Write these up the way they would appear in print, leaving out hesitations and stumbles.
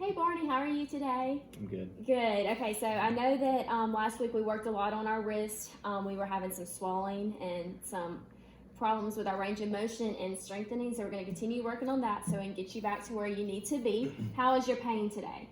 Hey Barney, how are you today? I'm good. Good. Okay, so I know that last week we worked a lot on our wrist. We were having some swelling and some problems with our range of motion and strengthening, so we're going to continue working on that so we can get you back to where you need to be. How is your pain today?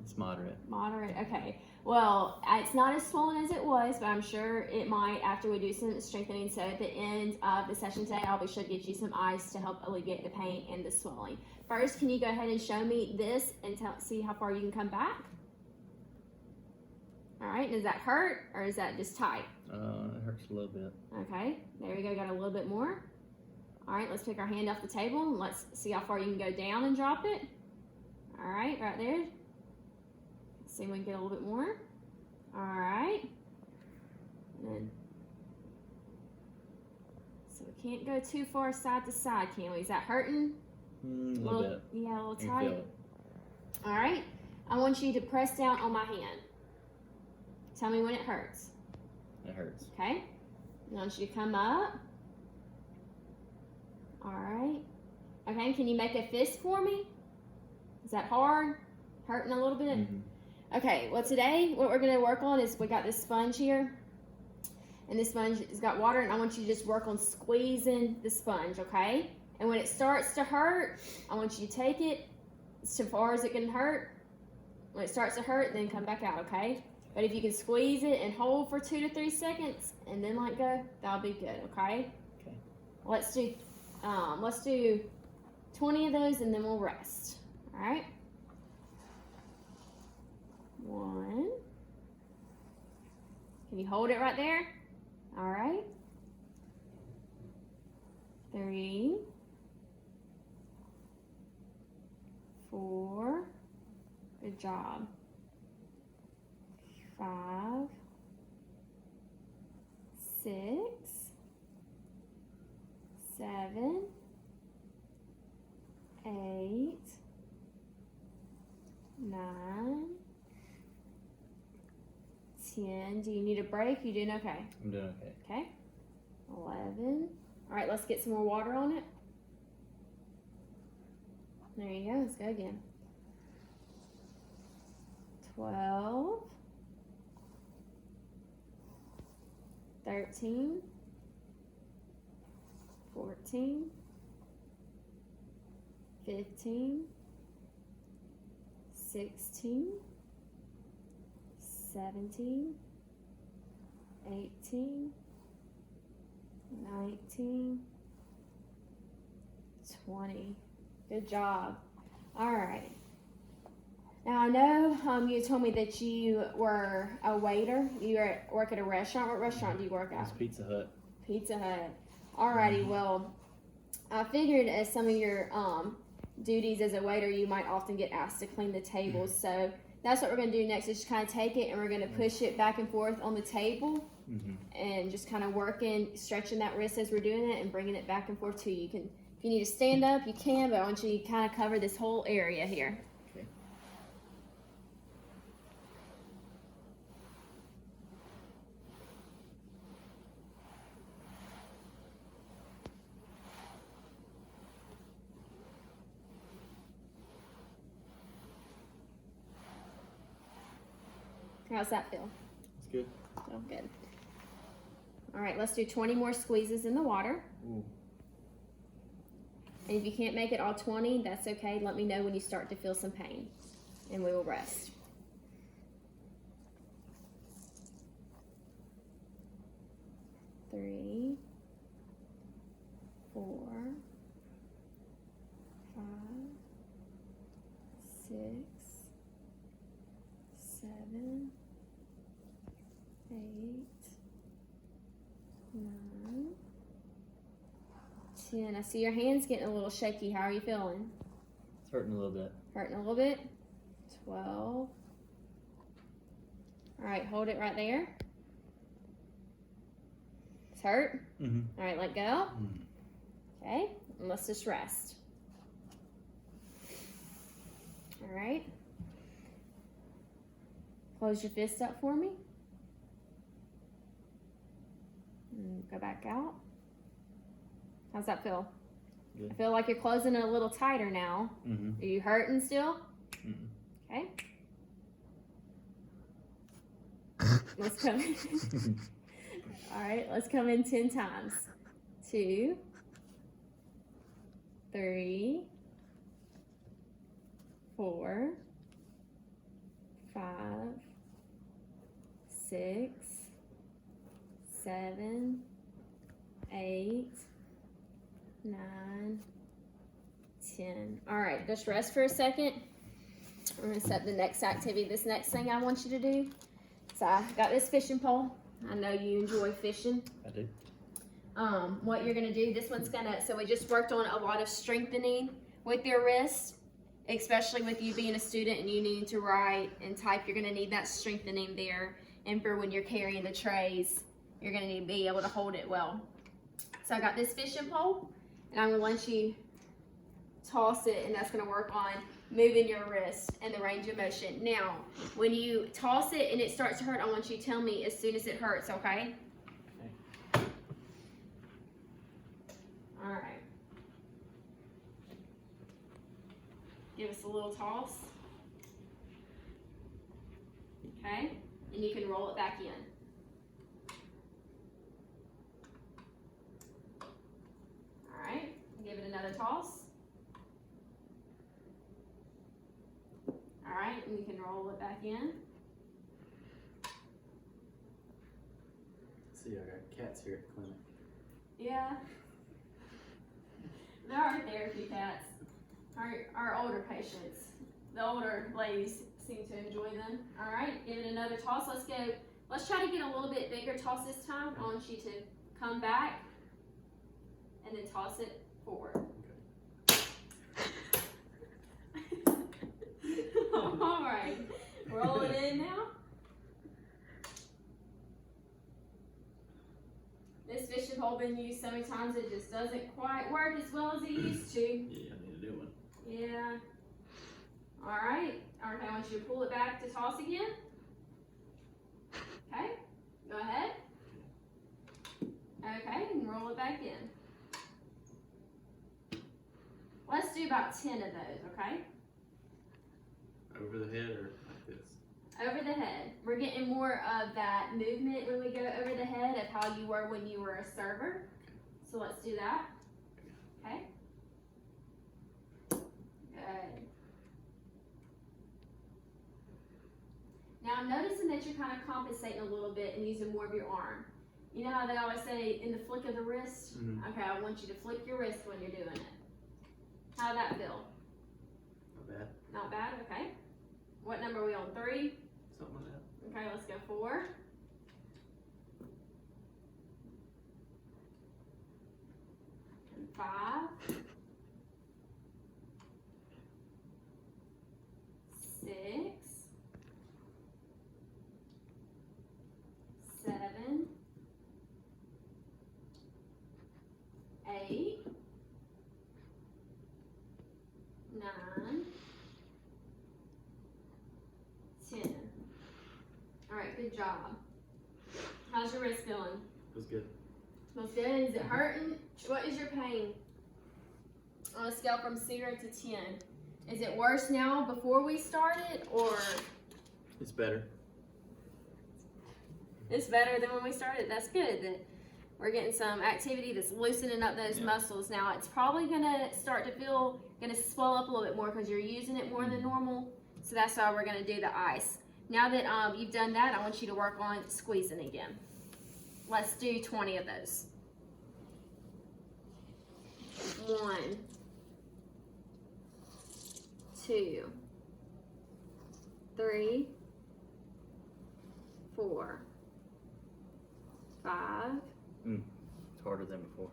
It's moderate. Moderate. Okay. Well, it's not as swollen as it was, but I'm sure it might after we do some strengthening. So at the end of the session today, I'll be sure to get you some ice to help alleviate the pain and the swelling. First, can you go ahead and show me this and see how far you can come back? All right. Does that hurt or is that just tight? It hurts a little bit. Okay. There we go. Got a little bit more. All right. Let's pick our hand off the table and let's see how far you can go down and drop it. All right. Right there. See if we can get a little bit more. All right. And then, so we can't go too far side to side, can we? Is that hurting? A little bit. Yeah, a little I can tight. feel it. All right. I want you to press down on my hand. Tell me when it hurts. It hurts. Okay. I want you to come up. All right. Okay. Can you make a fist for me? Is that hard? Hurting a little bit? Mm-hmm. Okay, well today what we're going to work on is we got this sponge here, and this sponge has got water, and I want you to just work on squeezing the sponge, okay? And when it starts to hurt, I want you to take it as far as it can hurt. When it starts to hurt, then come back out, okay? But if you can squeeze it and hold for 2 to 3 seconds and then let go, that'll be good, okay? Okay. Let's do 20 of those and then we'll rest, all right? 1. Can you hold it right there? All right. 3, 4. Good job. 5, 6, 7, 8, 9, 10. Do you need a break? You doing okay? I'm doing okay. Okay. 11. All right, let's get some more water on it. There you go. Let's go again. 12. 13. 14. 15. 16. 17, 18, 19, 20. Good job. All right. Now I know you told me that you were a waiter. You work at a restaurant. What restaurant do you work at? It's Pizza Hut. Pizza Hut. Alrighty. Well, I figured as some of your duties as a waiter, you might often get asked to clean the tables. So that's what we're going to do next is just kind of take it and we're going to push it back and forth on the table and just kind of working, stretching that wrist as we're doing it and bringing it back and forth to you. If you need to stand up, you can, but I want you to kind of cover this whole area here. Okay. How's that feel? It's good. Feel good. All right, let's do 20 more squeezes in the water. Ooh. And if you can't make it all 20, that's okay. Let me know when you start to feel some pain, and we will rest. 3, 4, 5, 6, 7, 8, 9, 10. I see your hands getting a little shaky. How are you feeling? It's hurting a little bit. Hurting a little bit. 12. All right, hold it right there. It's hurt? Mm-hmm. All right, let go. Mm-hmm. Okay, and let's just rest. All right. Close your fist up for me. And go back out. How's that feel? Good. I feel like you're closing it a little tighter now. Mm-hmm. Are you hurting still? Mm-mm. Okay. Let's come in. All right, let's come in 10 times. 2, 3, 4, 5, 6, 7, 8, 9, 10. All right, just rest for a second. We're gonna set the next activity. This next thing I want you to do. So I got this fishing pole. I know you enjoy fishing. I do. What you're gonna do, this one's gonna, so we just worked on a lot of strengthening with your wrist, especially with you being a student and you needing to write and type, you're gonna need that strengthening there. And for when you're carrying the trays, you're gonna need to be able to hold it well. So I got this fishing pole and I'm gonna let you toss it, and that's gonna work on moving your wrist and the range of motion. Now, when you toss it and it starts to hurt, I want you to tell me as soon as it hurts, okay? All right. Give us a little toss. Okay, and you can roll it back in. All right, give it another toss. All right, and you can roll it back in. See, I got cats here at the clinic. Yeah. There are therapy cats. Our older patients, the older ladies seem to enjoy them. All right, give it another toss. Let's go. Let's try to get a little bit bigger toss this time. I want you to come back and then toss it forward. All right, roll it in now. This fishing pole been used so many times it just doesn't quite work as well as it used to. Yeah, I need a new one. Yeah. All right. Okay, I want you to pull it back to toss again. Okay. Go ahead. Okay, and roll it back in. Let's do about 10 of those, okay? Over the head or like this? Over the head. We're getting more of that movement when we go over the head of how you were when you were a server. So let's do that. Okay. Good. Now I'm noticing that you're kind of compensating a little bit and using more of your arm. You know how they always say in the flick of the wrist? Mm-hmm. Okay, I want you to flick your wrist when you're doing it. How'd that feel? Not bad. Not bad, okay. What number are we on? 3? Something like that. Okay, let's go 4. And 5. 6. 7. 8. 9. 10. All right, good job. How's your wrist feeling? Feels good. Feels good. Is it hurting? What is your pain? On a scale from 0 to 10. Is it worse now before we started, or It's better. it's better than when we started? That's good. That we're getting some activity that's loosening up those muscles. Now it's probably gonna start to feel, gonna swell up a little bit more because you're using it more than normal. So that's why we're gonna do the ice. Now that you've done that, I want you to work on squeezing again. Let's do 20 of those. 1, 2, 3, 4, 5. It's harder than before.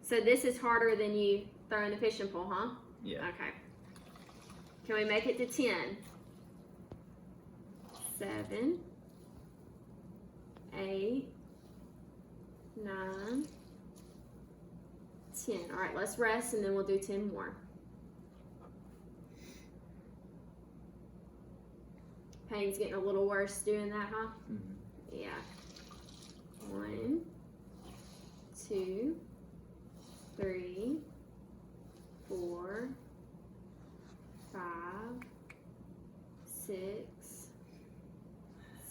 So this is harder than you throwing the fishing pole, huh? Yeah. Okay. Can we make it to 10? 7, 8, 9, 10. All right, let's rest and then we'll do 10 more. Pain's getting a little worse doing that, huh? Mm-hmm. Yeah. 1, 2, 3, 5, 6,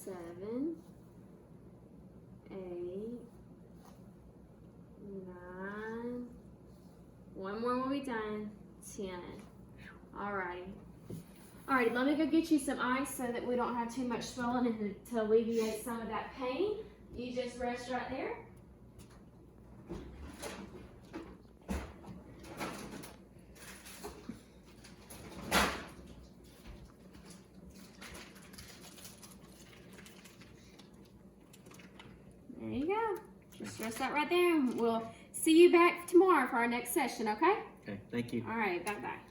7, 8, 9. One more will be done. 10. Alrighty. Alrighty, let me go get you some ice so that we don't have too much swelling and to alleviate some of that pain. You just rest right there. There you go. Just rest that right there, and we'll see you back tomorrow for our next session, okay? Okay, thank you. All right, bye-bye.